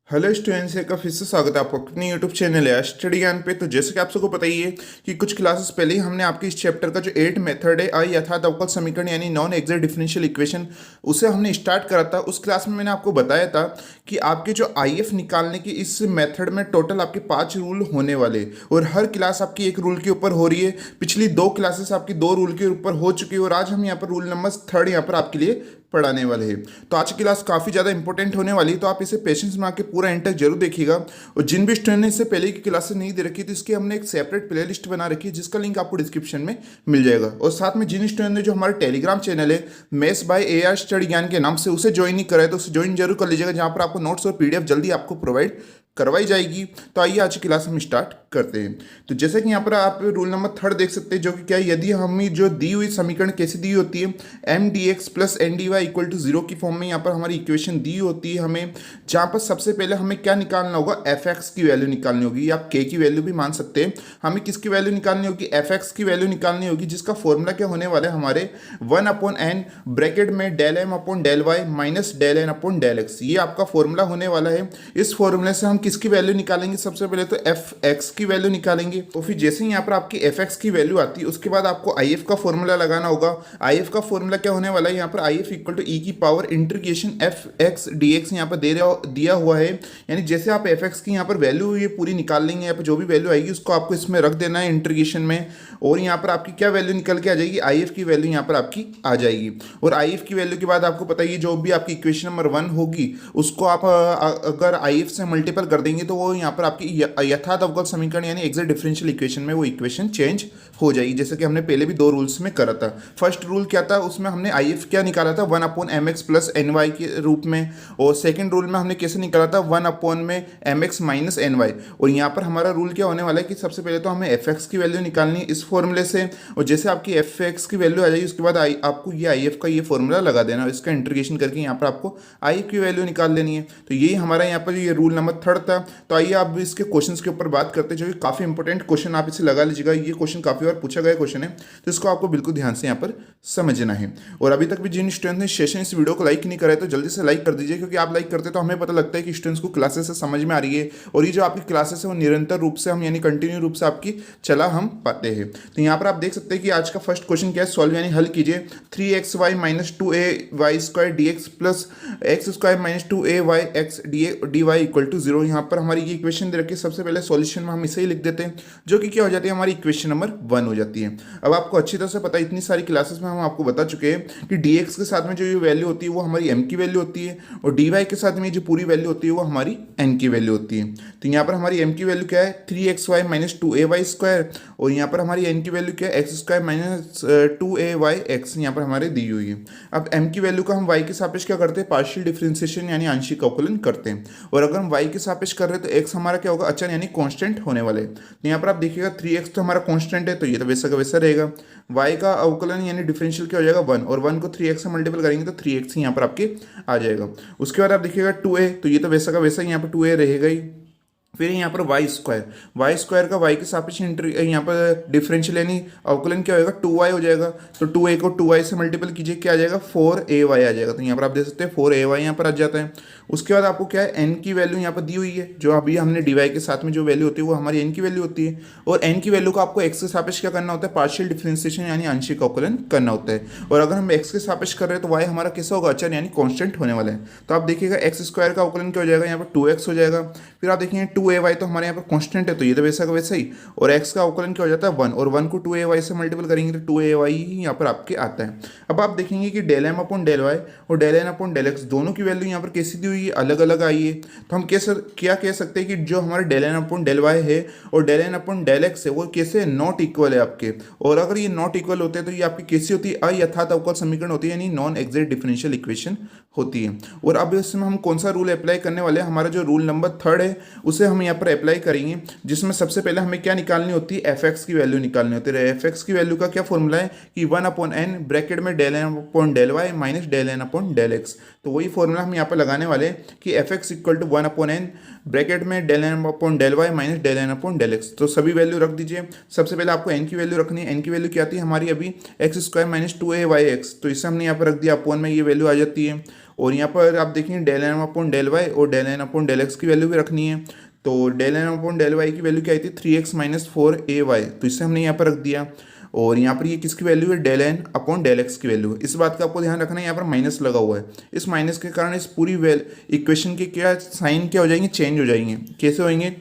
Hello students, का फिर से स्वागत है आपका अपने यूट्यूब चैनल है स्टडी ज्ञान पे। तो जैसे कि आप सबको पता ही है कि कुछ क्लासेस पहले ही हमने आपके इस चैप्टर का जो 8 मेथड है यथार्थ अवकल समीकरण यानी नॉन एग्जैक्ट डिफरेंशियल इक्वेशन, उसे हमने स्टार्ट करा था। उस क्लास में मैंने आपको बताया था कि आपके जो आईएफ निकालने की इस मेथड में टोटल आपके 5 रूल होने वाले, और हर क्लास आपकी एक रूल के ऊपर हो रही है। पिछली 2 क्लासेस आपकी 2 रूल के ऊपर हो चुकी है, और आज हम यहाँ पर रूल नंबर 3 यहाँ पर आपके लिए पढ़ाने वाले हैं। तो आज की क्लास काफ़ी ज़्यादा इंपॉर्टेंट होने वाली है, तो आप इसे पेशेंस में आके पूरा एंड तक जरूर देखिएगा। और जिन भी स्टूडेंट ने इससे पहले की क्लासेस नहीं दे रखी, तो इसकी हमने एक सेपरेट प्लेलिस्ट बना रखी है, जिसका लिंक आपको डिस्क्रिप्शन में मिल जाएगा। और साथ में जिन स्टूडेंट ने जो हमारे टेलीग्राम चैनल है मेस बाय एआर स्टडी ज्ञान के नाम से, उसे ज्वाइन नहीं करा है तो उसे ज्वाइन जरूर कर लीजिएगा, जहाँ पर आपको नोट्स और पीडीएफ जल्दी आपको प्रोवाइड करवाई जाएगी। तो आइए आज की क्लास हम स्टार्ट करते हैं। तो जैसे कि यहाँ पर आप रूल नंबर 3 देख सकते हैं, जो कि क्या है, यदि हमें जो दी हुई समीकरण कैसी दी होती है, M D X plus N D Y equal to 0 की फॉर्म में यहाँ पर हमारी इक्वेशन दी होती है हमें, जहाँ पर सबसे पहले हमें क्या निकालना होगा, एफ एक्स की वैल्यू निकालनी होगी, या आप के की वैल्यू भी मान सकते हैं। हमें किसकी वैल्यू निकालनी होगी, एफ एक्स की वैल्यू निकालनी होगी, जिसका फॉर्मूला क्या होने वाला है हमारे 1/n ब्रैकेट में del M upon del Y minus del N upon del X, ये आपका फॉर्मूला होने वाला है। इस फॉर्मूले से हम किसकी वैल्यू निकालेंगे, सबसे पहले तो एफ एक्स की वैल्यू निकालेंगे। तो फिर जैसे ही यहाँ पर आपकी एफ एक्स की वैल्यू आती है, उसके बाद आपको आई एफ का फॉर्मूला लगाना होगा। आई एफ का फॉर्मूला क्या होने वाला है, यहाँ पर आई एफ इक्वल टू ई की power integration F x D x यहाँ पर दिया हुआ है। यानी जैसे आप एफ एक्स की यहाँ पर वैल्यू ये पूरी निकाल लेंगे, यहाँ पर जो भी वैल्यू आएगी उसको आपको इसमें रख देना है इंटीग्रेशन में, और यहाँ पर आपकी क्या वैल्यू निकल के आ जाएगी, आई एफ की वैल्यू यहाँ पर आपकी आ जाएगी। और आई एफ की वैल्यू के बाद आपको पता ही जो भी आपकी इक्वेशन नंबर 1 होगी, उसको आप अगर आई एफ से मल्टीपल कर देंगे, तो वो यहाँ पर आपकी यथार्थ अवकल समीकरण यानी एग्जैक्ट डिफरेंशियल इक्वेशन में वो इक्वेशन चेंज हो जाएगी। जैसे कि हमने पहले भी 2 रूल्स में करा था। फर्स्ट रूल क्या था, उसमें हमने आई एफ क्या निकाला था, 1/mx प्लस एन वाई के रूप में। और सेकेंड रूल में हमने कैसे निकाला था, 1/mx माइनस एन वाई। और यहाँ पर हमारा रूल क्या होने वाला है कि सबसे पहले तो हमें एफ एक्स की वैल्यू निकालनी है इस फॉर्मूले से, और जैसे आपकी एफ एक्स की वैल्यू आ जाएगी, उसके बाद आपको ये आई एफ का ये फॉर्मूला लगा देना, और इसका इंटीग्रेशन करके यहाँ पर आपको आई एफ की वैल्यू निकाल लेनी है। तो यही हमारा यहाँ पर ये रूल नंबर 3 था। तो आइए आप इसके क्वेश्चन के ऊपर बात करते हैं, जो कि काफ़ी इंपॉर्टेंट क्वेश्चन, आप इसे लगा लीजिएगा। ये क्वेश्चन काफ़ी बार पूछा गया क्वेश्चन है, तो इसको आपको बिल्कुल ध्यान से यहाँ पर समझना है। और अभी तक भी जिन स्टूडेंट ने सेशन इस वीडियो को लाइक नहीं करा है, तो जल्दी से लाइक कर दीजिए, क्योंकि आप लाइक करते तो हमें पता लगता है कि स्टूडेंट्स को क्लासेस से समझ में आ रही है, और ये जो आपकी क्लासेस है वो निरंतर रूप से हम यानी कंटिन्यू रूप से आपकी चला हम पाते हैं। तो यहाँ पर आप देख सकते हैं कि आज का फर्स्ट क्वेश्चन क्या है, सॉल्व यानी हल कीजिए। 3xy minus 2ay square D X plus X square minus 2ay X D Y equal to 0। यहाँ पर हमारी ये इक्वेशन दे रखी है। सबसे पहले सॉल्यूशन में हम इसे ही लिख देते हैं, जो कि क्या हो जाती है, हमारी इक्वेशन नंबर 1 हो जाती है। अब आपको अच्छी तरह से पता है, इतनी सारी क्लासेस में हम आपको बता चुके हैं कि dx के साथ में जो ये वैल्यू होती है वो हमारी m की वैल्यू होती है, और dy के साथ में जो पूरी वैल्यू होती है वो हमारी n की वैल्यू होती है। तो यहाँ पर हमारी m की वैल्यू क्या है, 3xy माइनस 2ay स्क्वायर, और यहाँ पर हमारी n की वैल्यू क्या है, x square minus 2ay x यहाँ पर हमारे दी हुई है। अब m की वैल्यू का हम y के सापेक्ष क्या करते हैं, पार्शियल डिफरेंशिएशन यानी आंशिक अवकलन करते हैं। और अगर हम y के सापेक्ष कर रहे हैं तो x हमारा क्या होगा, अचर यानी कांस्टेंट होने वाले। तो यहाँ पर आप देखिएगा 3x तो हमारा कांस्टेंट है, तो ये तो वैसा का वैसा रहेगा। y का अवकलन यानी डिफरेंशियल क्या हो जाएगा, 1, और 1 को 3x से मल्टीपल करेंगे तो 3x यहाँ पर आपके आ जाएगा। उसके बाद आप देखिएगा 2a, तो ये तो वैसा का वैसा यहाँ पर 2a रहेगा ही। फिर यहाँ पर वाई स्क्वायर का वाई के सापेक्ष यहाँ पर डिफरेंशियल यानी अवकलन क्या होगा, 2y हो जाएगा। तो 2a को 2y से मल्टीपल कीजिए, क्या आ जाएगा, 4ay आ जाएगा। तो यहाँ पर आप देख सकते हैं 4ay यहाँ पर आ जाता है। उसके बाद आपको क्या है, n की वैल्यू यहाँ पर दी हुई है, जो अभी हमने dy के साथ में जो वैल्यू होती है वो हमारी n की वैल्यू होती है। और n की वैल्यू को आपको x के सापेक्ष क्या करना होता है, पार्शियल डिफरेंशिएशन यानी आंशिक अवकलन करना होता है। और अगर हम x के सापेक्ष कर रहे हैं तो y हमारा कैसा होगा, अचर यानी कांस्टेंट होने वाला है। तो आप देखिएगा एक्स स्क्वायर का अवकलन क्या हो जाएगा, यहाँ पर 2x हो जाएगा। फिर आप देखेंगे 2ay तो हमारे यहाँ पर कांस्टेंट है, तो ये तो वैसा का वैसा ही। और x का अवकलन क्या हो जाता है, 1, और 1 को 2ay से मल्टीपल करेंगे तो 2ay ही यहाँ पर आपके आता है। अब आप देखेंगे कि del M upon del Y और del N upon del x दोनों की वैल्यू यहाँ पर कैसी दी हुई है, अलग अलग आई है। तो हम क्या कह सकते हैं कि जो हमारे del N upon del Y है और del N upon del X है वो कैसे नॉट इक्वल है आपके। और अगर ये नॉट इक्वल होते हैं तो ये आपकी कैसी होती है, अयथार्थ अवकल समीकरण होती है, यानी नॉन एग्जैक्ट डिफरेंशियल इक्वेशन होती है। और अब इसमें हम कौन सा रूल अप्लाई करने वाले हैं, हमारा जो रूल नंबर 3 है उसे हम यहाँ पर अप्लाई करेंगे, जिसमें सबसे पहले हमें क्या निकालनी होती है, एफ एक्स की वैल्यू निकालनी होती है। एफ एक्स की वैल्यू का क्या फॉर्मूला है कि 1/n ब्रैकेट में del N upon del Y minus del N upon del X. तो वही फॉर्मूला हम यहाँ पर लगाने वाले हैं कि F X equal to 1/n bracket में del N upon del Y minus del N upon del X. तो सभी वैल्यू रख दीजिए। सबसे पहले आपको एन की वैल्यू रखनी है। एन की वैल्यू क्या आती है हमारी अभी x square minus 2ay x, तो इसे हमने यहाँ पर रख दिया, अपॉन में ये वैल्यू आ जाती है। और यहाँ पर आप देखेंगे del N upon del Y और del N upon del X की वैल्यू भी रखनी है। तो del N upon del Y की वैल्यू क्या आई थी 3x-4ay, तो इससे हमने यहाँ पर रख दिया। और यहाँ पर ये किसकी वैल्यू है del N upon del X की वैल्यू है। इस बात का आपको ध्यान रखना है, यहाँ पर माइनस लगा हुआ है। इस माइनस के कारण इस पूरी इक्वेशन के क्या साइन क्या हो जाएंगे, चेंज हो जाएंगे। कैसे होंगे,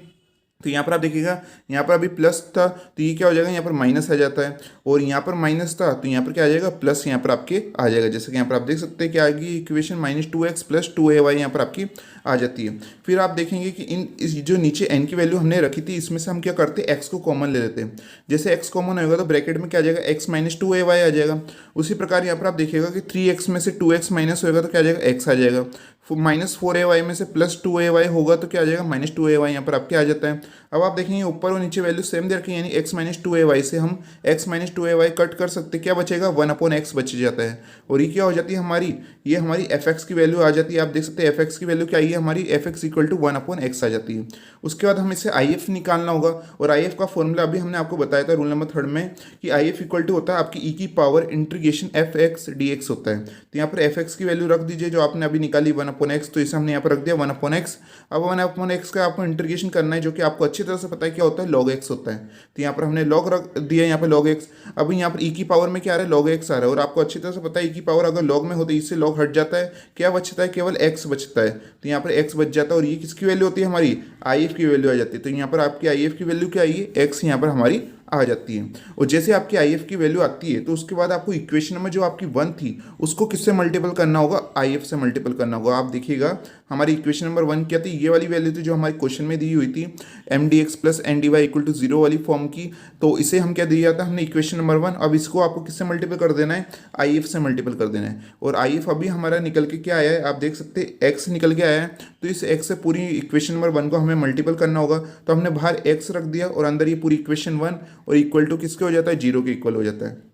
तो यहाँ पर आप देखिएगा यहाँ पर अभी प्लस था तो ये क्या हो जाएगा, यहाँ पर माइनस आ जाता है। और यहाँ पर माइनस था तो यहाँ पर क्या आ जाएगा, प्लस यहाँ पर आपके आ जाएगा। जैसे कि यहाँ पर आप देख सकते हैं कि आगे इक्वेशन -2x + 2ay यहाँ पर आपकी आ जाती है। फिर आप देखेंगे कि इस जो नीचे n की वैल्यू हमने रखी थी इसमें से हम क्या करते हैं, x को कॉमन ले लेते हैं। जैसे x कॉमन होगा तो ब्रैकेट में क्या आ जाएगा, x - 2ay आ जाएगा। उसी प्रकार यहाँ पर आप देखिएगा कि 3x में से 2x माइनस होगा तो क्या आ जाएगा, x आ जाएगा। -4ay में से +2ay होगा तो क्या आ जाएगा, -2ay यहाँ पर आपके आ जाता है। अब आप देखेंगे ऊपर और नीचे वैल्यू सेम दे रखी है, यानी x - 2ay से हम x - 2ay कट कर सकते, क्या बचेगा 1/x बच जाता है। और ये क्या हो जाती है हमारी, ये हमारी fx की वैल्यू आ जाती है। आप देख सकते हैं fx की वैल्यू क्या आई है हमारी, fx = 1/x आ जाती है। उसके बाद हम इसे if निकालना होगा, और if का फॉर्मूला अभी हमने आपको बताया था रूल नंबर 3 में कि if = होता है आपकी e की पावर इंटीग्रेशन fx dx होता है। तो यहाँ पर fx की वैल्यू रख दीजिए जो आपने अभी निकाली 1/x, तो इसे हमने यहाँ पर रख दिया 1/x। अब 1/x का आपको इंटीग्रेशन करना है, जो कि आपको अच्छी तरह से पता है क्या होता है, log x होता है। तो यहाँ पर हमने log रख दिया, यहाँ पर log x। अभी यहाँ पर e की पावर में क्या आ रहा है, log x आ रहा है। और आपको अच्छी तरह से पता है e की पावर अगर log में हो तो इससे log हट जाता है, क्या बचता है, केवल x बचता है। तो यहाँ पर x बच जाता है और ये किसकी वैल्यू होती है, हमारी if की वैल्यू आ जाती है। तो यहाँ पर आपकी if की वैल्यू क्या आई है, x यहाँ पर हमारी आ जाती है। और जैसे आपकी if की वैल्यू आती है तो उसके बाद आपको इक्वेशन में जो आपकी 1 थी उसको किससे मल्टीपल करना होगा, if से मल्टीपल करना होगा। आप देखिएगा हमारी इक्वेशन नंबर 1 क्या थी, ये वाली वैल्यू थी जो हमारे क्वेश्चन में दी हुई थी mdx + ndy = 0 वाली फॉर्म की। तो इसे हम क्या दिया था हमने, इक्वेशन नंबर 1। अब इसको आपको किससे मल्टीपल कर देना है, if से मल्टीपल कर देना है। और if अभी हमारा निकल के क्या आया है, आप देख सकते हैं x निकल के आया है। तो इस x से पूरी इक्वेशन नंबर 1 को हमें मल्टीपल करना होगा। तो हमने बाहर x रख दिया और अंदर ये पूरी इक्वेशन 1 और इक्वल टू किसके हो जाता है, 0 के इक्वल हो जाता है।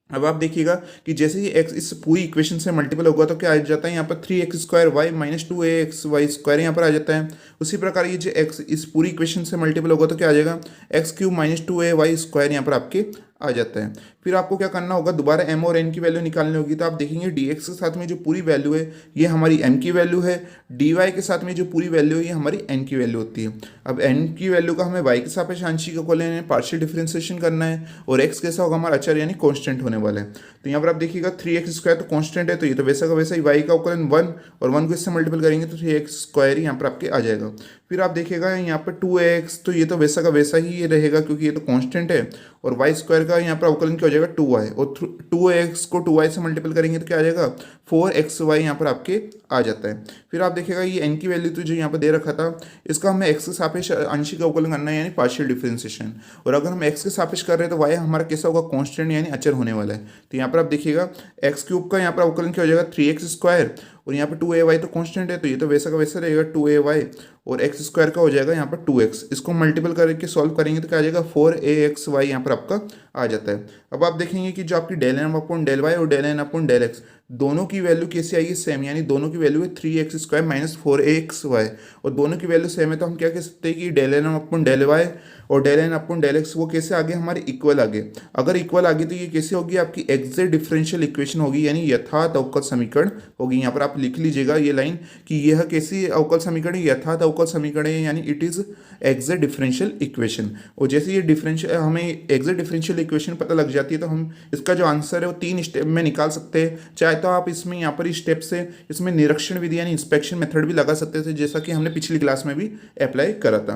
अब आप देखिएगा कि जैसे ही x इस पूरी इक्वेशन से मल्टीपल होगा तो क्या आ जाता है, यहाँ पर 3x² y - 2axy² यहाँ पर आ जाता है। उसी प्रकार ये जो x इस पूरी इक्वेशन से मल्टीपल होगा तो क्या आ जाएगा, x³ - 2ay² यहाँ पर आपके आ जाता है। फिर आपको क्या करना होगा, दोबारा m और n की वैल्यू निकालनी होगी। तो आप देखेंगे dx के साथ में जो पूरी वैल्यू है ये हमारी m की वैल्यू है, dy के साथ में जो पूरी वैल्यू है ये हमारी n की वैल्यू होती है। अब n की वैल्यू का हमें y के सापेक्ष आंशिक को लेना है, पार्शियल डिफरेंशिएशन करना है। और x कैसा होगा, हमारा अचर यानी कांस्टेंट होने वाला है। तो यहाँ पर आप देखिएगा 3x² तो कांस्टेंट है, तो ये तो वैसा का वैसा ही, y का अवकलन 1 और 1 को इससे मल्टीपल करेंगे तो 3x² ही यहाँ पर आपके आ जाएगा। फिर आप देखिएगा यहाँ पर 2ax, तो ये तो वैसा का वैसा ही रहेगा क्योंकि ये तो कांस्टेंट है। और y² का यहाँ पर अवकलन क्या हो जाएगा 2y, और 2ax को 2y से मल्टीपल करेंगे तो क्या आ जाएगा 4xy यहाँ पर आपके आ जाता है। फिर आप देखिएगा ये n की वैल्यू तो जो यहाँ पर दे रखा था इसका हमें x के सापेक्ष आंशिक अवकलन करना है यानी पार्शियल डिफरेंशिएशन। और अगर हम x के सापेक्ष कर रहे हैं तो y हमारा कैसा होगा, कांस्टेंट यानी अचर होने वाला है। तो यहाँ पर आप देखिएगा x³ का यहाँ पर अवकलन क्या हो जाएगा 3x², और यहाँ पर 2ay तो कांस्टेंट है तो ये तो वैसा का वैसा रहेगा 2ay, और x² का हो जाएगा यहाँ पर 2x। इसको मल्टीपल करके सॉल्व करेंगे तो क्या आ जाएगा 4axy यहाँ पर आपका आ जाता है। अब आप देखेंगे कि जो आपकी del N upon del Y और del N upon del x दोनों की वैल्यू कैसी आएगी, सेम, यानी दोनों की वैल्यू है 3x² - 4axy, और दोनों की वैल्यू सेम है। तो हम क्या कह सकते हैं कि del N upon del Y और del N upon del X वो कैसे आगे हमारे इक्वल आगे। अगर इक्वल आगे तो ये कैसे होगी, आपकी एग्जैक्ट डिफरेंशियल इक्वेशन होगी यानी यथार्थ अवकल समीकरण होगी। यहाँ पर आप लिख लीजिएगा ये लाइन कि यह कैसी अवकल समीकरण, यथार्थ अवकल समीकरण है, यानी it is exact differential equation. और जैसे ये डिफरेंशियल हमें एग्जैक्ट डिफरेंशियल इक्वेशन पता लग जाती है तो हम इसका जो आंसर है वो 3 स्टेप में निकाल सकते हैं। चाहे तो आप इसमें यहाँ पर स्टेप से इसमें निरीक्षण विधि यानी इंस्पेक्शन मेथड भी लगा सकते थे, जैसा कि हमने पिछली क्लास में भी अप्लाई करा था।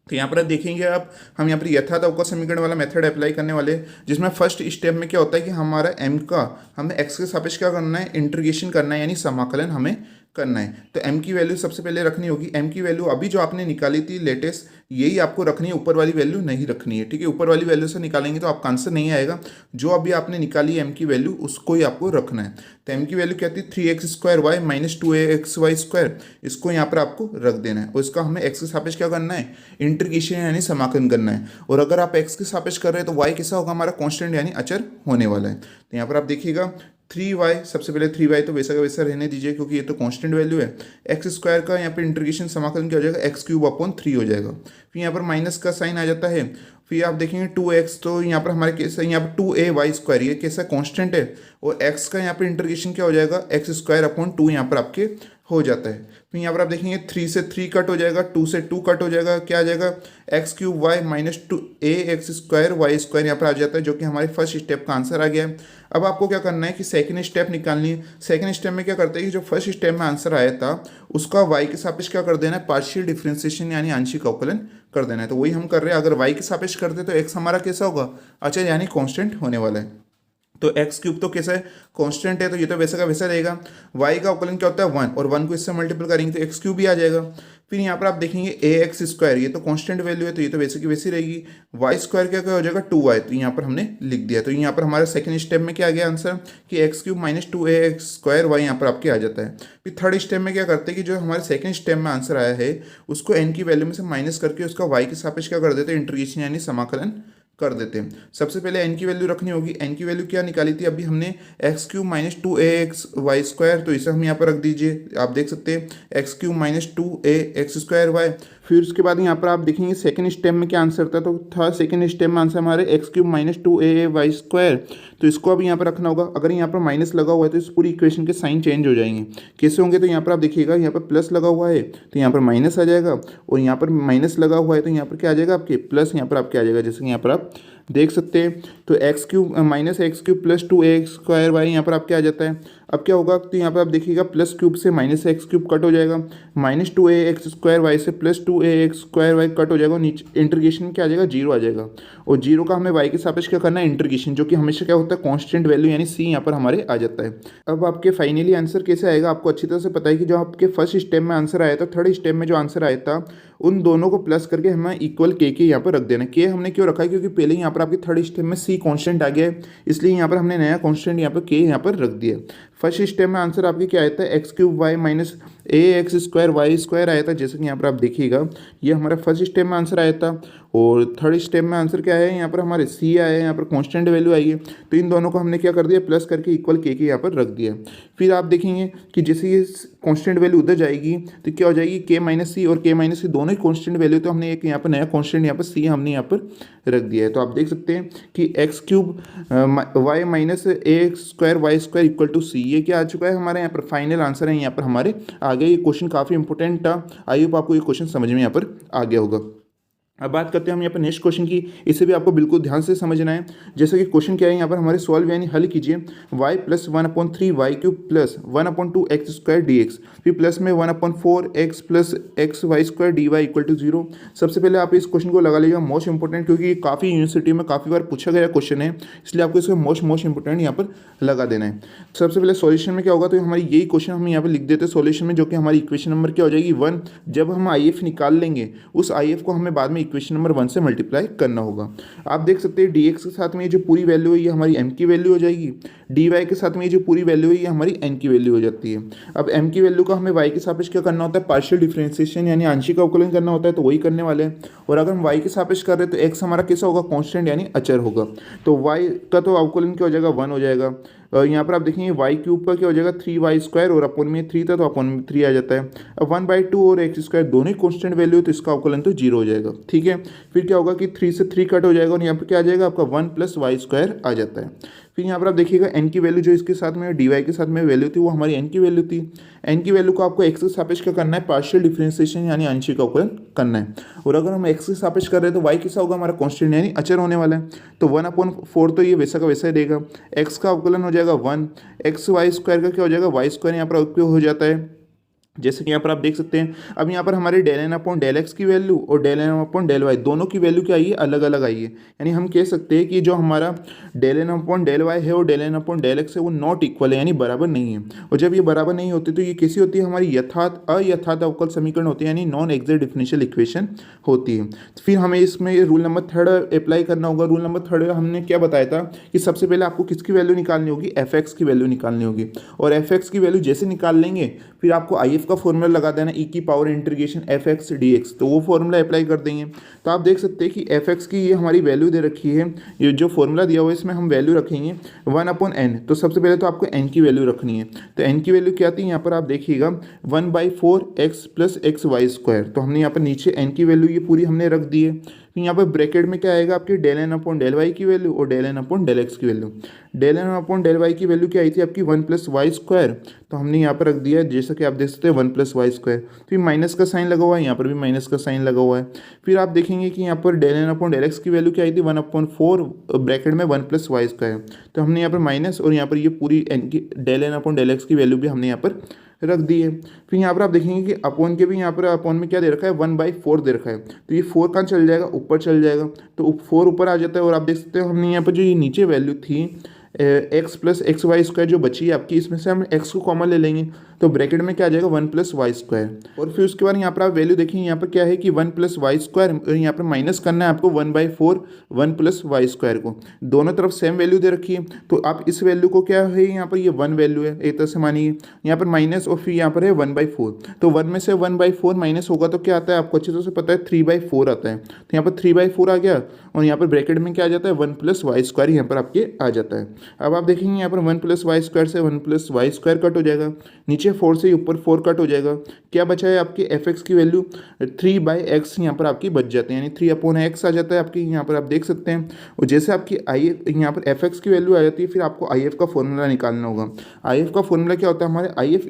तो यहाँ पर देखेंगे आप, हम यहाँ पर यथार्थ अवकल समीकरण वाला मेथड अप्लाई करने वाले, जिसमें फर्स्ट स्टेप में क्या होता है कि हमारा m का हमें x के सापेक्ष क्या करना है, इंटीग्रेशन करना है यानी समाकलन हमें करना है। तो m की वैल्यू सबसे पहले रखनी होगी। m की वैल्यू अभी जो आपने निकाली थी लेटेस्ट यही आपको रखनी है, ऊपर वाली वैल्यू नहीं रखनी है, ठीक है। ऊपर वाली वैल्यू से निकालेंगे तो आपका आंसर नहीं आएगा। जो अभी आपने निकाली है m की वैल्यू उसको ही आपको रखना है। तो m की वैल्यू क्या थी 3x² - 2axy², इसको यहाँ पर आपको रख देना है। और इसका हमें x के सापेक्ष क्या करना है, इंटीग्रेशन यानी समाकलन करना है। और अगर आप x के सापेक्ष कर रहे हैं तो y कैसा होगा, हमारा कॉन्स्टेंट यानी अचर होने वाला है। तो यहाँ पर आप देखिएगा 3y, सबसे पहले 3y तो वैसा का वैसा रहने दीजिए क्योंकि ये तो कांस्टेंट वैल्यू है। एक्स स्क्वायर का यहाँ पे इंटीग्रेशन समाकलन क्या हो जाएगा, एक्स क्यूब अपॉन 3 हो जाएगा। फिर यहाँ पर माइनस का साइन आ जाता है। फिर आप देखेंगे 2x, तो यहाँ पर हमारे केस यहाँ पर 2a y स्क्वायर, ये कैसा कांस्टेंट है, और x का यहाँ पर इंटीग्रेशन क्या हो जाएगा, एक्स स्क्वायर अपॉन 2 यहाँ पर आपके हो जाता है। फिर यहाँ पर आप देखेंगे 3 से 3 कट हो जाएगा, 2 से 2 कट हो जाएगा, क्या आ जाएगा, X cube Y minus 2a square Y square यहाँ पर आ जाता है, जो कि हमारे फर्स्ट स्टेप का आंसर आ गया है। अब आपको क्या करना है कि सेकंड स्टेप निकालनी है। सेकंड स्टेप में क्या करते हैं कि जो फर्स्ट स्टेप में आंसर आया था उसका वाई के सापेक्ष क्या कर देना है, पार्शियल डिफरेंशिएशन यानी आंशिक अवकलन कर देना है। तो वही हम कर रहे हैं। अगर वाई के सापेक्ष करते तो एक्स हमारा कैसा होगा, अच्छा यानी कांस्टेंट होने वाला है। तो एक्स क्यूब तो कैसा है, कांस्टेंट है, तो ये तो वैसा का वैसा रहेगा। वाई का अवकलन क्या होता है 1, और 1 को इससे मल्टीपल करेंगे तो एक्स क्यूब भी आ जाएगा। फिर यहाँ पर आप देखेंगे ए एक्स स्क्वायर, ये तो कांस्टेंट वैल्यू है तो ये तो वैसे की वैसी रहेगी। वाई स्क्वायर क्या क्या हो जाएगा 2y, तो यहाँ पर हमने लिख दिया। तो यहाँ पर हमारा सेकंड स्टेप में क्या आ गया आंसर कि X cube minus 2a x square Y यहाँ पर आपके आ जाता है। फिर थर्ड स्टेप में क्या करते हैं कि जो हमारे सेकंड स्टेप में आंसर आया है उसको n की वैल्यू में से माइनस करके उसका y के सापेक्ष क्या कर देते हैं, इंटीग्रेशन यानी समाकलन कर देते हैं। सबसे पहले n की वैल्यू रखनी होगी। n की वैल्यू क्या निकाली थी अभी हमने, X cube minus 2a X Y square, तो इसे हम यहाँ पर रख दीजिए। आप देख सकते हैं X cube minus 2a x square Y. फिर उसके बाद यहाँ पर आप देखेंगे सेकंड स्टेप में क्या आंसर था, तो था सेकंड स्टेप में आंसर हमारे X cube minus 2a Y square, तो इसको अभी यहाँ पर रखना होगा। अगर यहाँ पर माइनस लगा हुआ है तो इस पूरी इक्वेशन के साइन चेंज हो जाएंगे। कैसे होंगे, तो यहाँ पर आप देखिएगा यहाँ पर प्लस लगा हुआ है तो यहाँ पर माइनस आ जाएगा, और यहाँ पर माइनस लगा हुआ है तो यहाँ पर क्या आ जाएगा आपके प्लस, यहाँ पर आपके आ जाएगा, जैसे कि यहाँ पर आप देख सकते हैं। तो X cube minus x cube plus 2a x square Y यहाँ पर आप क्या आ जाता है। अब क्या होगा, तो यहाँ पर आप देखिएगा प्लस क्यूब से माइनस एक्स क्यूब कट हो जाएगा, minus 2a x square y से plus 2a x square y cut हो जाएगा, नीचे इंटीग्रेशन क्या आ जाएगा, जीरो आ जाएगा। और जीरो का हमें वाई के सापेक्ष क्या करना है, इंटीग्रेशन, जो कि हमेशा क्या होता है कांस्टेंट वैल्यू यानी c यहाँ पर हमारे आ जाता है। अब आपके फाइनली आंसर कैसे आएगा, आपको अच्छी तरह से पता है कि जो आपके फर्स्ट स्टेप में आंसर आया था, थर्ड स्टेप में जो आंसर आया था उन दोनों को प्लस करके हमें इक्वल के यहाँ पर रख देना। के हमने क्यों रखा है, क्योंकि पहले यहाँ पर आपके थर्ड स्टेप में c कांस्टेंट आ गया है, इसलिए यहाँ पर हमने नया कांस्टेंट यहाँ पर के यहाँ पर रख दिया। फर्स्ट स्टेप में आंसर आपके क्या आया था, X cube Y minus a X square Y square आया था, जैसे कि यहाँ पर आप देखिएगा ये हमारा फर्स्ट स्टेप में आंसर आया था। और थर्ड स्टेप में आंसर क्या है, यहाँ पर हमारे c आया है, यहाँ पर कांस्टेंट वैल्यू आई है, तो इन दोनों को हमने क्या कर दिया, प्लस करके इक्वल के यहाँ पर रख दिया। फिर आप देखेंगे कि जैसे ये कांस्टेंट वैल्यू उधर जाएगी तो क्या हो जाएगी, के माइनस सी और के माइनस सी दोनों ही कांस्टेंट वैल्यू, तो हमने एक यहाँ पर नया कांस्टेंट यहाँ पर c हमने यहाँ पर रख दिया है। तो आप देख सकते हैं कि X cube Y minus A X square Y square equal to c, ये क्या आ चुका है हमारे यहाँ पर फाइनल आंसर है यहाँ पर हमारे आ गया। ये क्वेश्चन काफ़ी इंपॉर्टेंट था, आई होप आपको ये क्वेश्चन समझ में यहाँ पर आ गया होगा। अब बात करते हैं हम यहाँ पर नेक्स्ट क्वेश्चन की, इसे भी आपको बिल्कुल ध्यान से समझना है। जैसे कि क्वेश्चन क्या है यहाँ पर हमारे सॉल्व यानी हल कीजिए y plus 1/3 Y cube plus 1/2 X square D X, फिर प्लस में 1/4 X plus X Y square D Y equal to 0। सबसे पहले आप इस क्वेश्चन को लगा लीजिएगा मोस्ट इंपॉर्टेंट, क्योंकि ये काफ़ी यूनिवर्सिटी में काफ़ी बार पूछा गया क्वेश्चन है, इसलिए आपको इसको मोस्ट इंपॉर्टेंट यहाँ पर लगा देना है। सबसे पहले सॉल्यूशन में क्या होगा, तो हमारी यही क्वेश्चन हम यहाँ पर लिख देते हैं सॉल्यूशन में, जो कि हमारी इक्वेशन नंबर क्या हो जाएगी 1। जब हम IF निकाल लेंगे उस IF को हमें बाद में इक्वेशन नंबर 1 से मल्टीप्लाई करना होगा। आप देख सकते हैं dx के साथ में ये जो पूरी वैल्यू है ये हमारी m की वैल्यू हो जाएगी, dy के साथ में ये जो पूरी वैल्यू है ये हमारी n की वैल्यू हो जाती है। अब m की वैल्यू का हमें y के सापेक्ष क्या करना होता है, पार्शियल डिफरेंशिएशन यानी आंशिक अवकलन करना होता है, तो वही करने वाले हैं। और अगर हम y के सापेक्ष कर रहे हैं तो x हमारा कैसा होगा, कांस्टेंट यानी अचर होगा, तो y का तो अवकलन क्या हो जाएगा 1 हो जाएगा। यहाँ पर आप देखेंगे वाई क्यूब का क्या हो जाएगा 3y स्क्वायर, और अपन में 3 था तो अपन में 3 आ जाता है। अब 1/2 और एक्स स्क्वायर दोनों ही कांस्टेंट वैल्यू, तो इसका अवकलन तो 0 हो जाएगा। ठीक है, फिर क्या होगा कि 3 से 3 कट हो जाएगा और यहाँ पर क्या आ जाएगा आपका 1 प्लस वाई स्क्वायर आ जाता है। फिर यहाँ पर आप देखिएगा n की वैल्यू जो इसके साथ में dy के साथ में वैल्यू थी वो हमारी n की वैल्यू थी। n की वैल्यू को आपको x के सापेक्ष क्या करना है, पार्शियल डिफरेंशिएशन यानी आंशिक अवकलन करना है। और अगर हम x के सापेक्ष कर रहे हैं तो y कैसा होगा हमारा कांस्टेंट यानी अचर होने वाला है, तो 1/4 तो ये वैसा का वैसा ही रहेगा। x का अवकलन हो जाएगा 1, एक्स वाई स्क्वायर का क्या हो जाएगा, वाई स्क्वायर यहाँ पर उपयोग हो जाता है, जैसे कि यहाँ पर आप देख सकते हैं। अब यहाँ पर हमारे del N upon del X की वैल्यू और del N upon del Y दोनों की वैल्यू क्या आई है, अलग अलग आई है। यानी हम कह सकते हैं कि जो हमारा del N upon del Y है और del N upon del X है वो नॉट इक्वल है, यानी बराबर नहीं है। और जब ये बराबर नहीं होती तो ये कैसी होती है, हमारी अयथार्थ अवकल समीकरण होती है, यानी नॉन एग्जैक्ट डिफरेंशियल इक्वेशन होती है। फिर हमें इसमें रूल नंबर 3 अप्लाई करना होगा। रूल नंबर 3 हमने क्या बताया था कि सबसे पहले आपको किसकी वैल्यू निकालनी होगी, एफ एक्स की वैल्यू निकालनी होगी, और एफ एक्स की वैल्यू जैसे निकाल लेंगे फिर आपको आई एफ का फॉर्मूला लगा देना ई की power integration F x D x, तो वो फॉर्मूला अप्लाई कर देंगे। तो आप देख सकते हैं कि एफ एक्स की ये हमारी वैल्यू दे रखी है, ये जो फॉर्मूला दिया हुआ है इसमें हम वैल्यू रखेंगे 1/n। तो सबसे पहले तो आपको n की वैल्यू रखनी है, तो n की वैल्यू क्या आती है यहाँ पर आप देखिएगा 1/4x + xy²। तो हमने यहाँ पर नीचे n की वैल्यू ये पूरी हमने रख दी है। फिर यहाँ पर ब्रैकेट में क्या आएगा आपकी del n/del y की वैल्यू और del n/del x की वैल्यू। del n/del y की वैल्यू क्या आई थी आपकी 1 + y², तो हमने यहाँ पर रख दिया है जैसा कि आप देख सकते हैं 1 + y²। फिर माइनस का साइन लगा हुआ है, यहाँ पर भी माइनस का साइन लगा हुआ है। फिर आप देखेंगे कि यहाँ पर del n/del x की वैल्यू क्या आई थी 1/4 ब्रैकेट में 1 + y²। तो हमने यहाँ पर माइनस और यहाँ पर ये पूरी n की del n/del x की वैल्यू भी हमने यहाँ पर रख दी है। फिर यहाँ पर आप देखेंगे कि अपॉन के भी यहाँ पर अपॉन में क्या दे रखा है 1/4 दे रखा है, तो ये 4 कहाँ चल जाएगा, ऊपर चल जाएगा, तो 4 ऊपर आ जाता है। और आप देख सकते हो हमने यहाँ पर जो ये नीचे वैल्यू थी x + xy² जो बची है आपकी, इसमें से हम x को कॉमन ले लेंगे, तो ब्रैकेट में क्या आ जाएगा 1 + y²। और फिर उसके बाद यहाँ पर आप वैल्यू देखिए, यहाँ पर क्या है कि 1 + y² और यहाँ पर माइनस करना है आपको 1/4 1 + y² को, दोनों तरफ सेम वैल्यू दे रखी है। तो आप इस वैल्यू को क्या है यहाँ पर ये 1 वैल्यू है एक तरह से मानिए, यहाँ पर माइनस और फिर यहाँ पर है 1/4, तो 1 में से 1/4 माइनस होगा तो क्या आता है आपको अच्छी तरह से पता है 3/4 आता है। तो यहाँ पर 3/4 आ गया और यहाँ पर ब्रैकेट में क्या आ जाता है 1 + y² यहाँ पर आपके आ जाता है। अब आप देखेंगे यहाँ पर 1 + y² से 1 + y² कट हो जाएगा, नीचे 4 से ऊपर 4 कट हो जाएगा, क्या बचा है आपकी एफ एक्स की वैल्यू 3/x यहाँ पर आपकी बच जाती है, यानी 3/x आ जाता है आपकी, यहाँ पर आप देख सकते हैं। और जैसे आपकी आई यहाँ पर एफ एक्स की वैल्यू आ जाती है, फिर आपको आई एफ का फॉर्मूला निकालना होगा। आई एफ का फॉर्मूला क्या होता है हमारे, आई एफ =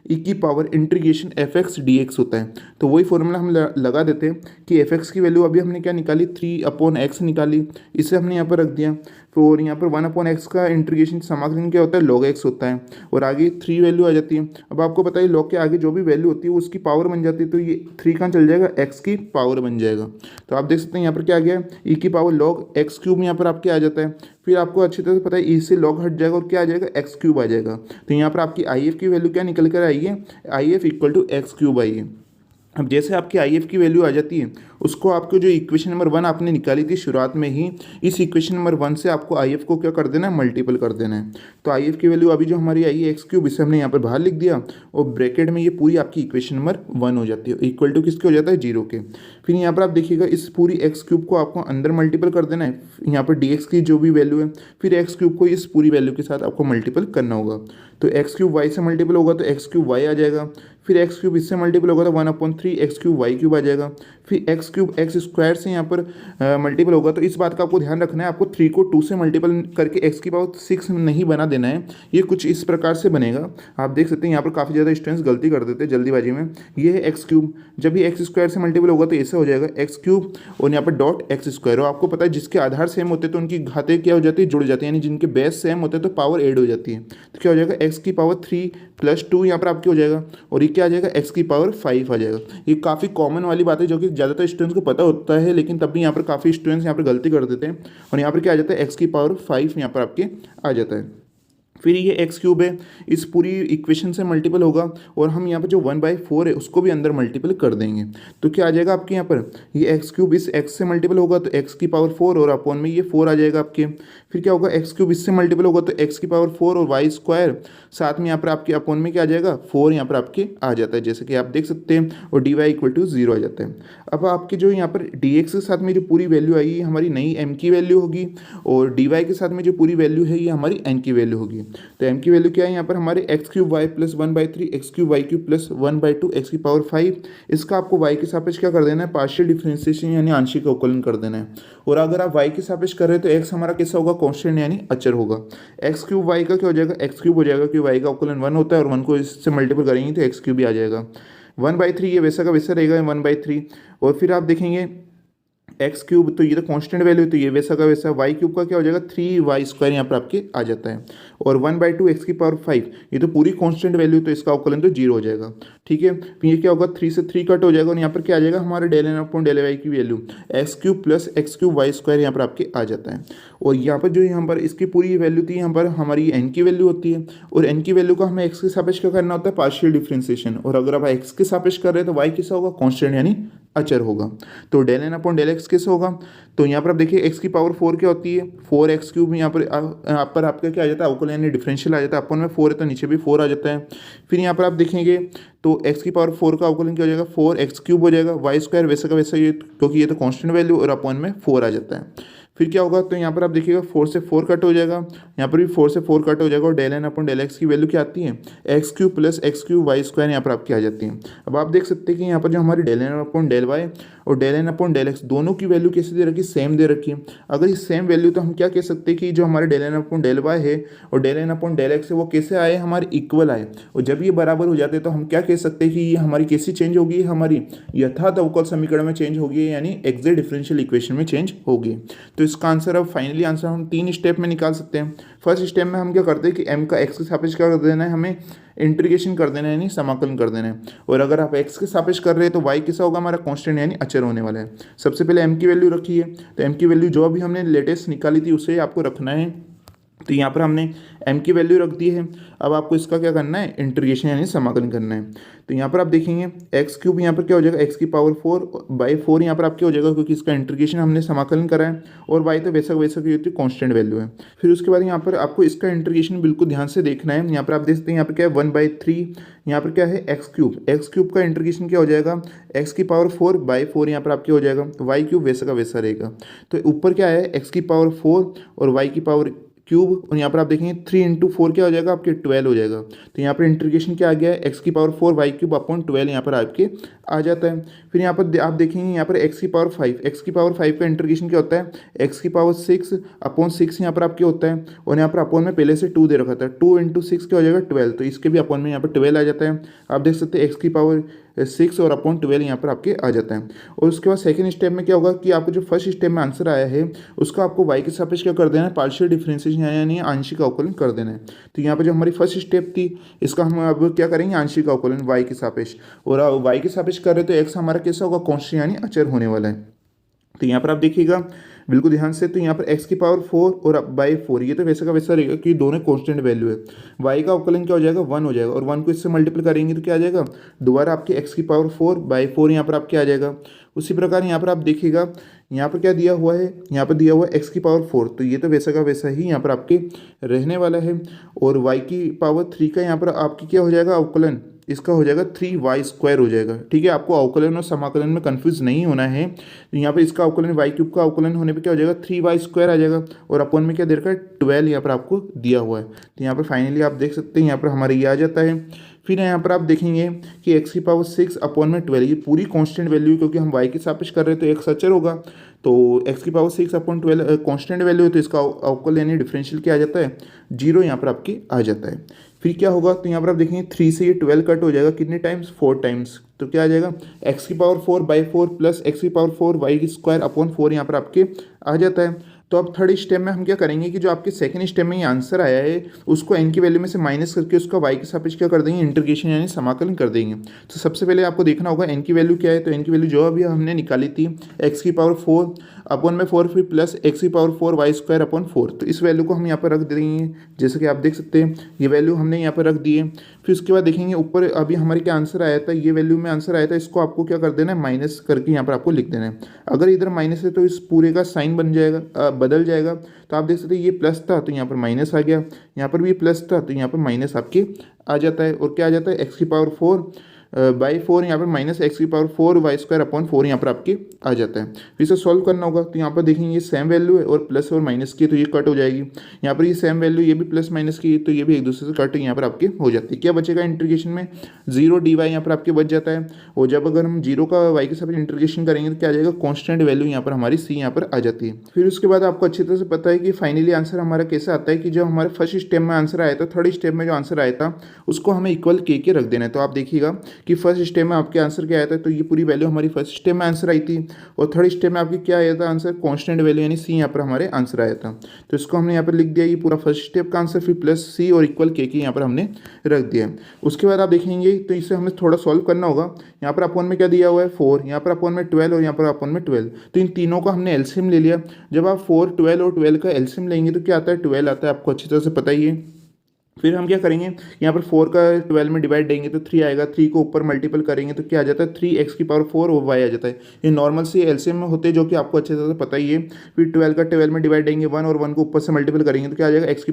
ई की power integration F x D x होता है। तो वही फॉर्मूला हम लगा देते हैं कि एफ एक्स की वैल्यू अभी हमने क्या निकाली 3/x निकाली, इसे हमने यहाँ पर रख दिया। और यहाँ पर 1/x का इंटीग्रेशन समाकलन क्या होता है log x होता है, और आगे 3 वैल्यू आ जाती है। अब आपको पता है log के आगे जो भी वैल्यू होती है वो उसकी पावर बन जाती है, तो ये 3 कहाँ चल जाएगा x की पावर बन जाएगा। तो आप देख सकते हैं यहाँ पर क्या आ गया e की पावर log x³ यहाँ पर आपके आ जाता है। फिर आपको अच्छी तरह से पता है e से log हट जाएगा और क्या आ जाएगा x³ आ जाएगा। तो यहाँ पर आपकी आई एफ की वैल्यू क्या निकल कर आई है, आई एफ = x³ आई है। अब जैसे आपकी आई एफ की वैल्यू आ जाती है, उसको आपको जो इक्वेशन नंबर 1 आपने निकाली थी शुरुआत में ही, इस इक्वेशन नंबर 1 से आपको आई एफ को क्या कर देना है, मल्टीपल कर देना है। तो आई एफ की वैल्यू अभी जो हमारी आई है x³, इसे हमने यहाँ पर बाहर लिख दिया और ब्रैकेट में ये पूरी आपकी इक्वेशन नंबर 1 हो जाती है, इक्वल टू किसके हो जाता है 0 के। फिर यहाँ पर आप देखिएगा इस पूरी x³ को आपको अंदर मल्टीपल कर देना है, यहाँ पर dx की जो भी वैल्यू है, फिर x³ को इस पूरी वैल्यू के साथ आपको मल्टीपल करना होगा। तो x³ y से मल्टीपल होगा तो x³ y आ जाएगा, फिर x³ इससे मल्टीपल होगा तो 1/3 x³ y³ आ जाएगा, फिर x³ x² से यहाँ पर मल्टीपल होगा। तो इस बात का आपको ध्यान रखना है, आपको 3 को 2 से मल्टीपल करके x की पावर 6 नहीं बना देना है, ये कुछ इस प्रकार से बनेगा। आप देख सकते हैं यहाँ पर काफ़ी ज़्यादा स्टूडेंट्स गलती कर देते हैं जल्दीबाजी में। ये है x³, जब ये x² से मल्टीपल होगा तो ऐसे हो जाएगा x³ और यहाँ पर .x²। और आपको पता है जिसके आधार सेम होते हैं तो उनकी घातें क्या हो जाती है, जुड़ जाती है, यानी जिनके बेस सेम होते हैं तो पावर ऐड हो जाती है। तो क्या हो जाएगा x की पावर 3 + 2 यहाँ पर आपकी हो जाएगा, और ये क्या आ जाएगा x की पावर 5 आ जाएगा। ये काफ़ी कॉमन वाली बात है जो कि ज़्यादातर स्टूडेंट्स को पता होता है, लेकिन तब भी यहाँ पर काफ़ी स्टूडेंट्स यहाँ पर गलती कर देते हैं। और यहाँ पर क्या आ जाता है x की पावर 5 यहाँ पर आपके आ जाता है। फिर ये x³ है, इस पूरी इक्वेशन से मल्टीपल होगा और हम यहाँ पर जो 1/4 है उसको भी अंदर मल्टीपल कर देंगे। तो क्या आ जाएगा आपके यहाँ पर ये x³ इस x से मल्टीपल होगा तो x की पावर 4 और अपॉन में ये 4 आ जाएगा आपके। फिर क्या होगा x³ इससे मल्टीपल होगा तो x की पावर 4 और y², साथ में यहाँ पर आपके अपॉन में क्या आ जाएगा 4 यहाँ पर आपके आ जाता है, जैसे कि आप देख सकते हैं, और dy = 0 आ जाता है। अब आपके जो यहाँ पर dx के साथ में जो पूरी वैल्यू आई हमारी नई m की वैल्यू होगी, और dy के साथ में जो पूरी वैल्यू है ये हमारी n की वैल्यू होगी। तो m की वैल्यू क्या है यहाँ पर हमारे x³ y + 1/3 x³ y³ + 1/2 x की पावर 5। इसका आपको y के सापेक्ष क्या कर देना है, पार्शियल डिफरेंशिएशन यानी आंशिक अवकलन कर देना है। और अगर आप y के सापेक्ष कर रहे हैं तो x हमारा कैसा होगा, कांस्टेंट यानी अचर होगा। x³ y का क्या हो जाएगा, x³ हो जाएगा, क्योंकि y का अवकलन 1 होता है और 1 को इससे मल्टीपल करेंगे तो x³ भी आ जाएगा। 1/3 ये वैसा का वैसा रहेगा 1/3। और फिर आप देखेंगे x³ तो ये तो कांस्टेंट वैल्यू, तो ये वैसा का वैसा। y³ का क्या हो जाएगा 3y² यहाँ पर आपके आ जाता है, और 1/2 x की पावर 5 ये तो पूरी कांस्टेंट वैल्यू, तो इसका अवकलन तो 0 हो जाएगा। ठीक है, फिर ये क्या होगा 3 से 3 कट हो जाएगा और यहाँ पर क्या आ जाएगा हमारे del n/del y की वैल्यू x³ + x³ y² यहाँ पर आपके आ जाता है। और यहाँ पर जो यहाँ पर इसकी पूरी वैल्यू थी, यहाँ पर हमारी n की वैल्यू होती है, और n की वैल्यू का हमें x के सापेक्ष क्या करना होता है, पार्शियल डिफरेंशिएशन। और अगर आप x के सापेक्ष कर रहे हैं तो y कैसा होगा, कांस्टेंट यानी अचर होगा। तो del N upon del X कैसे होगा? तो यहाँ पर आप देखिए एक्स की पावर 4 क्या होती है, 4x³ यहाँ पर आपका क्या आ जाता है, अवकलन यानी डिफरेंशियल आ जाता है। अपन में 4 है तो नीचे भी 4 आ जाता है। फिर यहाँ पर आप देखेंगे तो एक्स की पावर 4 का अवकलन क्या हो जाएगा, 4x³ हो जाएगा। वाई स्क्वायर वैसे का वैसा, ये क्योंकि ये तो कांस्टेंट वैल्यू और अपन में 4 आ जाता है। फिर क्या होगा, तो यहाँ पर आप देखिएगा 4 से 4 कट हो जाएगा, यहाँ पर भी 4 से 4 कट हो जाएगा, और del N upon del X की वैल्यू क्या आती है, x³ plus x³ Y square यहाँ पर आपकी आ जाती है। अब आप देख सकते हैं कि यहाँ पर जो हमारी del N upon del Y और del N upon del x दोनों की वैल्यू कैसे दे रखी है, सेम दे रखी है। अगर ये सेम वैल्यू, तो हम क्या कह सकते हैं कि जो हमारे del N upon del Y है और del N upon del X है वो कैसे आए, हमारे इक्वल आए। और जब ये बराबर हो जाते हैं तो हम क्या कह सकते हैं कि ये हमारी कैसी चेंज होगी, हमारी यथार्थ अवकल समीकरण में चेंज होगी, यानी एक्जेक्ट डिफरेंशियल इक्वेशन में चेंज होगी। तो इसका आंसर, अब फाइनली आंसर हम 3 स्टेप में निकाल सकते हैं। फर्स्ट स्टेप में हम क्या करते हैं कि m का x के सापेक्ष क्या कर देना है, हमें इंटीग्रेशन कर देना है, यानी समाकलन कर देना है। और अगर आप x के सापेक्ष कर रहे हैं तो y कैसा होगा, हमारा कांस्टेंट यानी अचर होने वाला है। सबसे पहले m की वैल्यू रखी है, तो m की वैल्यू जो अभी हमने लेटेस्ट निकाली थी उसे आपको रखना है। तो यहाँ पर हमने m की वैल्यू रख दी है। अब आपको इसका क्या करना है, इंटीग्रेशन यानी समाकलन करना है। तो यहाँ पर आप देखेंगे x³ यहाँ पर क्या हो जाएगा, x की पावर 4/4 यहाँ पर आपके हो जाएगा, क्योंकि इसका इंटीग्रेशन हमने समाकलन करा है। और y तो वैसा वैसा की होती है, कॉन्स्टेंट वैल्यू है। फिर उसके बाद यहाँ पर आपको इसका इंटीग्रेशन बिल्कुल ध्यान से देखना है। यहाँ पर आप देख सकते हैं यहाँ पर क्या है 1/3, यहाँ पर क्या है x³ का इंटीग्रेशन क्या हो जाएगा, x की पावर 4/4 यहाँ पर आपके हो जाएगा, y³ वैसा का वैसा रहेगा। तो ऊपर क्या है, x की पावर 4 और y की पावर क्यूब, और यहाँ पर आप देखेंगे 3 × 4 क्या हो जाएगा, आपके 12 हो जाएगा। तो यहाँ पर इंटीग्रेशन क्या आ गया है, x की पावर 4 y³ अपॉन 12 यहाँ पर आपके आ जाता है। फिर यहाँ पर आप देखेंगे यहाँ पर x की पावर 5, x की पावर 5 का इंटीग्रेशन क्या होता है, x की पावर 6 अपॉन 6 यहाँ पर आपके होता है। और यहाँ पर अपॉन में पहले से 2 दे रखा था, 2 × 6 क्या हो जाएगा 12, तो इसके भी अपॉन में यहाँ पर 12 आ जाता है। आप देख सकते हैं x की पावर 6 और अपॉन 12 यहाँ पर आपके आ जाता है। और उसके बाद सेकंड स्टेप में क्या होगा कि आपको जो फर्स्ट स्टेप में आंसर आया है उसका आपको y के सापेक्ष क्या कर देना है, पार्शियल डिफरेंशिएशन यानी आंशिक अवकलन कर देना है। तो यहाँ पर जो हमारी फर्स्ट स्टेप थी इसका हम अब क्या करेंगे, आंशिक अवकलन y के सापेक्ष। और y के सापेक्ष कर रहे तो x हमारा कैसा होगा, कांस्टेंट यानी अचर होने वाला है। तो यहाँ पर आप देखिएगा बिल्कुल ध्यान से, तो यहाँ पर x की पावर 4 और /4 ये तो वैसा का वैसा रहेगा कि दोनों कांस्टेंट वैल्यू है। y का अवकलन क्या हो जाएगा, 1 हो जाएगा, और 1 को इससे मल्टीप्लाई करेंगे तो क्या आ जाएगा, दोबारा आपके x की पावर 4/4 यहाँ पर आपके आ जाएगा। उसी प्रकार यहाँ पर आप देखिएगा यहाँ पर क्या दिया हुआ है, यहाँ पर दिया हुआ है x की पावर 4, तो ये तो वैसा का वैसा ही यहाँ पर आपके रहने वाला है। और y की पावर 3 का यहाँ पर आपकी क्या हो जाएगा अवकलन, इसका हो जाएगा 3y² हो जाएगा। ठीक है, आपको अवकलन और समाकलन में कंफ्यूज नहीं होना है। तो यहाँ पर इसका अवकलन y³ का अवकलन होने पे क्या हो जाएगा, 3y² आ जाएगा, और अपन में क्या दे रखा है 12 यहाँ पर आपको दिया हुआ है। तो यहाँ पर फाइनली आप देख सकते हैं यहाँ पर हमारे ये आ जाता है। फिर यहाँ पर आप देखेंगे कि x की पावर 6 अपॉन में 12 ये पूरी कांस्टेंट वैल्यू, क्योंकि हम y के सापेक्ष कर रहे हैं तो x अचर होगा। तो x की पावर 6 अपॉन 12 कांस्टेंट वैल्यू है, तो इसका अवकल यानी डिफरेंशियल क्या आ जाता है, 0 यहाँ पर आपके आ जाता है। फिर क्या होगा, तो यहाँ पर आप देखेंगे 3 से ये 12 कट हो जाएगा, कितने टाइम्स, 4 टाइम्स। तो क्या आ जाएगा, x की पावर 4/4 प्लस x की पावर 4 y² अपॉन 4 यहाँ पर आपके आ जाता है। तो अब थर्ड स्टेप में हम क्या करेंगे कि जो आपके सेकंड स्टेप में ये आंसर आया है उसको n की वैल्यू में से माइनस करके उसका y के सापेक्ष क्या कर देंगे, इंटीग्रेशन यानी समाकलन कर देंगे। तो सबसे पहले आपको देखना होगा n की वैल्यू क्या है, तो n की वैल्यू जो अभी हमने निकाली थी x की पावर 4 अपॉन में 4 फिर प्लस x की पावर 4 y² अपॉन 4, तो इस वैल्यू को हम यहाँ पर रख देंगे। जैसे कि आप देख सकते हैं ये वैल्यू हमने यहाँ पर रख दी है। फिर उसके बाद देखेंगे ऊपर अभी हमारे क्या आंसर आया था, ये वैल्यू में आंसर आया था, इसको आपको क्या कर देना है, माइनस करके यहाँ पर आपको लिख देना है। अगर इधर माइनस है तो इस पूरे का साइन बन जाएगा, बदल जाएगा। तो आप देख सकते हैं ये प्लस था तो यहाँ पर माइनस आ गया, यहाँ पर भी प्लस था तो यहाँ पर माइनस आपके आ जाता है। और क्या आ जाता है, x की पावर 4/4 यहाँ पर माइनस x की पावर 4 y² अपॉन 4 यहाँ पर आपके आ जाता है। फिर इसे सॉल्व करना होगा, तो यहाँ पर देखेंगे ये सेम वैल्यू है और प्लस और माइनस की तो ये कट हो जाएगी। यहाँ पर ये सेम वैल्यू, ये भी प्लस माइनस की तो ये भी एक दूसरे से कट यहाँ पर आपके हो जाती है। क्या बचेगा इंटीग्रेशन में, 0 dy यहाँ पर आपके बच जाता है। और जब अगर हम 0 का y के साथ इंटीग्रेशन करेंगे तो क्या आ जाएगा, कॉन्स्टेंट वैल्यू यहाँ पर हमारी c यहाँ पर आ जाती है। फिर उसके बाद आपको अच्छी तरह से पता है कि फाइनली आंसर हमारा कैसे आता है, कि जो हमारे फर्स्ट स्टेप में आंसर आया था, थर्ड स्टेप में जो आंसर आया था उसको हमें इक्वल के रख देना है। तो आप देखिएगा कि फर्स्ट स्टेप में आपके आंसर क्या आया था, तो ये पूरी वैल्यू हमारी फर्स्ट स्टेप में आंसर आई थी। और थर्ड स्टेप में आपकी क्या आया था आंसर, कांस्टेंट वैल्यू यानी सी यहाँ पर हमारे आंसर आया था। तो इसको हमने यहाँ पर लिख दिया, ये पूरा फर्स्ट स्टेप का आंसर, फिर प्लस सी और इक्वल के यहाँ पर हमने रख दिया। उसके बाद आप देखेंगे तो इसे हमें थोड़ा सॉल्व करना होगा। यहाँ पर अपॉन में क्या दिया हुआ है 4, यहाँ पर अपॉन में 12 और यहाँ पर अपॉन में 12, तो इन तीनों का हमने एलसीएम ले लिया। जब आप 4, 12 और 12 का एलसीएम लेंगे तो क्या आता है, 12 आता है, आपको अच्छी तरह से पता ही है। फिर हम क्या करेंगे, यहाँ पर 4 का 12 में डिवाइड देंगे तो 3 आएगा, 3 को ऊपर मल्टीपल करेंगे तो क्या आ जाता है 3x⁴ और y आ जाता है। ये नॉर्मल से एलसीएम में होते हैं जो कि आपको अच्छे से पता ही है। फिर 12 का 12 में डिवाइड देंगे 1 और 1 को ऊपर से मल्टीपल करेंगे तो क्या आ जाएगा x⁴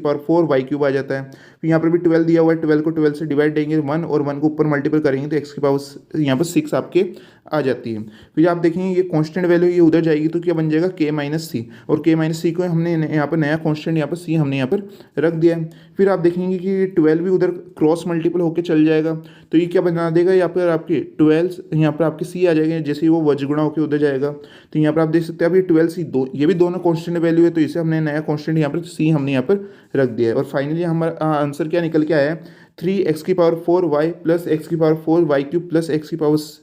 y³ आ जाता है। फिर यहाँ पर भी 12 दिया हुआ है, 12 को 12 से डिवाइड देंगे 1 और 1 को ऊपर मल्टीपल करेंगे तो यहाँ पर 6 आपके आ जाती है। फिर आप देखेंगे ये कांस्टेंट वैल्यू ये उधर जाएगी तो क्या बन जाएगा k-c, और k-c को हमने यहाँ पर नया कांस्टेंट यहाँ पर c हमने यहाँ पर रख दिया है। फिर आप देखेंगे कि 12 भी उधर क्रॉस मल्टीपल होकर चल जाएगा तो ये क्या बना देगा, यहाँ पर आपके 12 यहाँ पर आपके c आ जाएगा, जैसे ही वो वज्रगुणा होकर उधर जाएगा तो यहाँ पर आप देख सकते हैं अब ये 12c ये भी दोनों कांस्टेंट वैल्यू है तो इसे हमने नया कांस्टेंट यहाँ पर c हमने यहाँ पर रख दिया है। और फाइनली हमारा आंसर क्या निकल के आया है 3x⁴y plus x⁴y³ plus x⁴6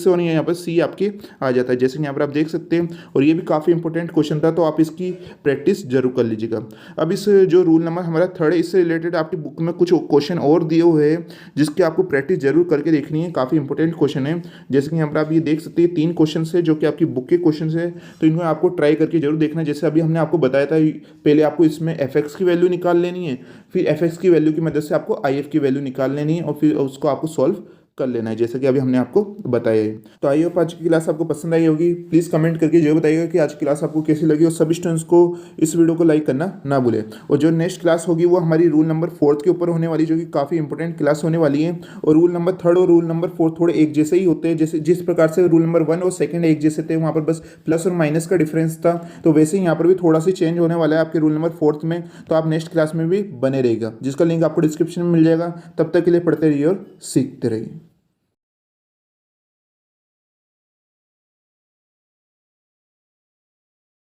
और यहाँ पर c आपके आ जाता है, जैसे यहाँ पर आप देख सकते हैं। और ये भी काफ़ी इंपॉर्टेंट क्वेश्चन था तो आप इसकी प्रैक्टिस जरूर कर लीजिएगा। अब इस जो रूल नंबर हमारा 3 है इससे रिलेटेड आपकी बुक में कुछ क्वेश्चन और दिए हुए हैं जिसकी आपको प्रैक्टिस जरूर करके देखनी है, काफ़ी इंपॉर्टेंट क्वेश्चन है। जैसे कि यहाँ पर आप ये देख सकते हैं 3 क्वेश्चन है जो कि आपकी बुक के क्वेश्चन है तो इनको आपको ट्राई करके जरूर देखना है। जैसे अभी हमने आपको बताया था पहले आपको इसमें f(x) की वैल्यू निकाल लेनी है, फिर f(x) की वैल्यू की मदद से आपको if की वैल्यू निकाल लेनी है और फिर उसको आपको सॉल्व कर लेना है, जैसे कि अभी हमने आपको बताया है। तो आई होप आज की क्लास आपको पसंद आई होगी। प्लीज़ कमेंट करके जरूर बताइएगा कि आज की क्लास आपको कैसी लगी और सभी स्टूडेंट्स को इस वीडियो को लाइक करना ना भूलें। और जो नेक्स्ट क्लास होगी वो हमारी रूल नंबर 4 के ऊपर होने वाली, जो कि काफ़ी इंपॉर्टेंट क्लास होने वाली है। और रूल नंबर 3 और रूल नंबर 4 थोड़े एक जैसे ही होते हैं, जैसे जिस प्रकार से रूल नंबर 1 और 2 एक जैसे थे, वहाँ पर बस प्लस और माइनस का डिफरेंस था, तो वैसे ही यहाँ पर भी थोड़ा सा चेंज होने वाला है आपके रूल नंबर 4 में। तो आप नेक्स्ट क्लास में भी बने रहेगा, जिसका लिंक आपको डिस्क्रिप्शन में मिल जाएगा। तब तक के लिए पढ़ते रहिए और सीखते रहिए।